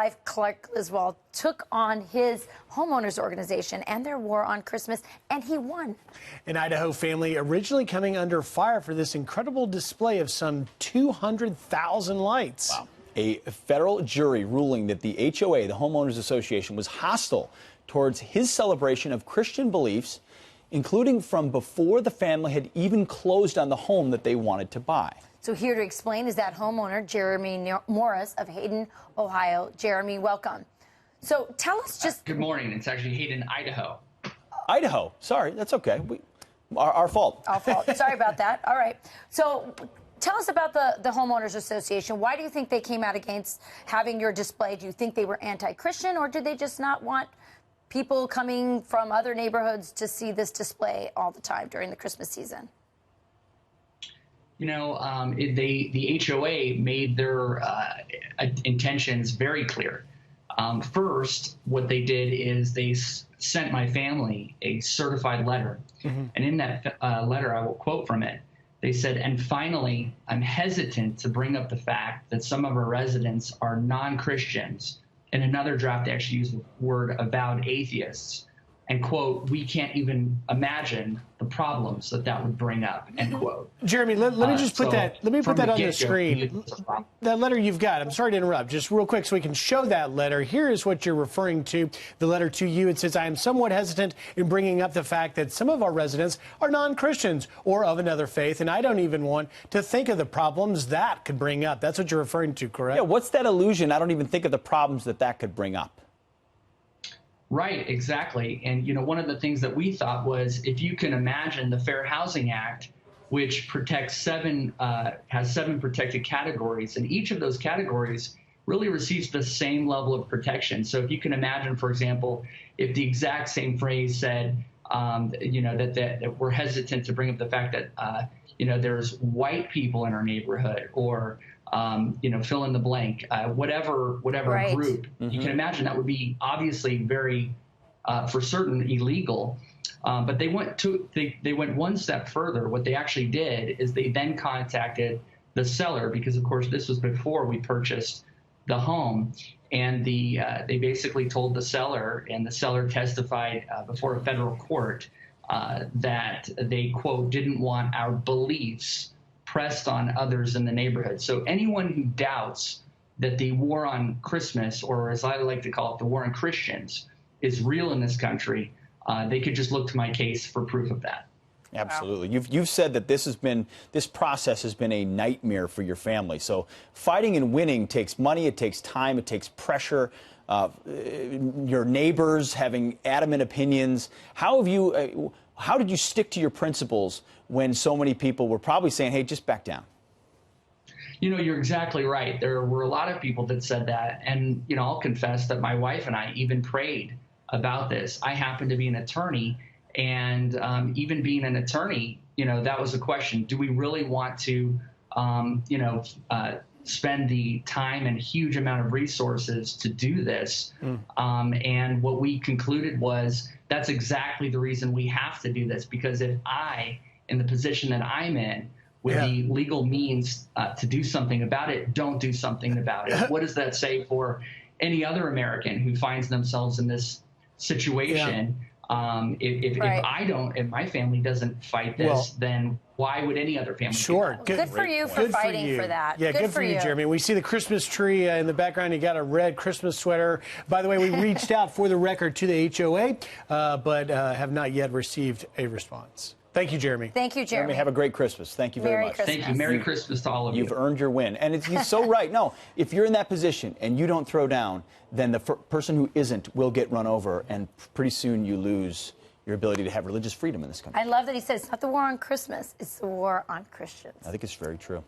Life Clark Griswold took on his homeowners organization and their war on Christmas, and he won. An Idaho family originally coming under fire for this incredible display of some 200,000 lights. Wow. A federal jury ruling that the HOA, the Homeowners Association, was hostile towards his celebration of Christian beliefs, including from before the family had even closed on the home that they wanted to buy. So here to explain is that homeowner, Jeremy Morris of Hayden, Ohio. Jeremy, welcome. So tell us just... Good morning. It's actually Hayden, Idaho. Idaho. Sorry, that's okay. Our fault. Our fault. Sorry about that. All right. So tell us about the Homeowners Association. Why do you think they came out against having your display? Do you think they were anti-Christian, or did they just not want people coming from other neighborhoods to see this display all the time during the Christmas season? You know, the HOA made their intentions very clear. First, what they did is they sent my family a certified letter. And in that letter, I will quote from it. They said, "And finally, I'm hesitant to bring up the fact that some of our residents are non-Christians." In another draft, they actually used the word avowed atheists. And, quote, "we can't even imagine the problems that would bring up," end quote. Jeremy, let me just put that on the screen. That letter you've got, I'm sorry to interrupt, just real quick so we can show that letter. Here is what you're referring to, the letter to you. It says, "I am somewhat hesitant in bringing up the fact that some of our residents are non-Christians or of another faith, and I don't even want to think of the problems that could bring up." That's what you're referring to, correct? Yeah, what's that illusion? I don't even think of the problems that could bring up. Right, exactly. And, you know, one of the things that we thought was, if you can imagine the Fair Housing Act, which protects has seven protected categories, and each of those categories really receives the same level of protection. So if you can imagine, for example, if the exact same phrase said, you know, that we're hesitant to bring up the fact that, you know, there's white people in our neighborhood, or you know, fill in the blank, whatever right. group. You can imagine that would be obviously very, for certain, illegal. But they went one step further. What they actually did is they then contacted the seller, because of course this was before we purchased the home, and they basically told the seller, and the seller testified before a federal court that they, quote, "didn't want our beliefs pressed on others in the neighborhood." So anyone who doubts that the war on Christmas, or as I like to call it, the war on Christians, is real in this country, they could just look to my case for proof of that. Absolutely. You've said that this process has been a nightmare for your family. So fighting and winning takes money, it takes time, it takes pressure. Your neighbors having adamant opinions. How did you stick to your principles when so many people were probably saying, "Hey, just back down"? You know, you're exactly right. There were a lot of people that said that. And, you know, I'll confess that my wife and I even prayed about this. I happen to be an attorney. And even being an attorney, you know, that was a question. Do we really want to, you know, spend the time and huge amount of resources to do this? And what we concluded was that's exactly the reason we have to do this, because if I, in the position that I'm in, with the legal means to do something about it, don't do something about it, what does that say for any other American who finds themselves in this situation? If my family doesn't fight this, then why would any other family? Sure. Good for you for fighting for that. Yeah, good for you, Jeremy. We see the Christmas tree in the background. You got a red Christmas sweater. By the way, we reached out for the record to the HOA, but have not yet received a response. Thank you, Jeremy. Thank you, Jeremy. Have a great Christmas. Thank you very much. Thank you. Merry Christmas to all of you. You've earned your win. And he's so right. No, if you're in that position and you don't throw down, then the person who isn't will get run over, and pretty soon you lose your ability to have religious freedom in this country. I love that he said it's not the war on Christmas, it's the war on Christians. I think it's very true.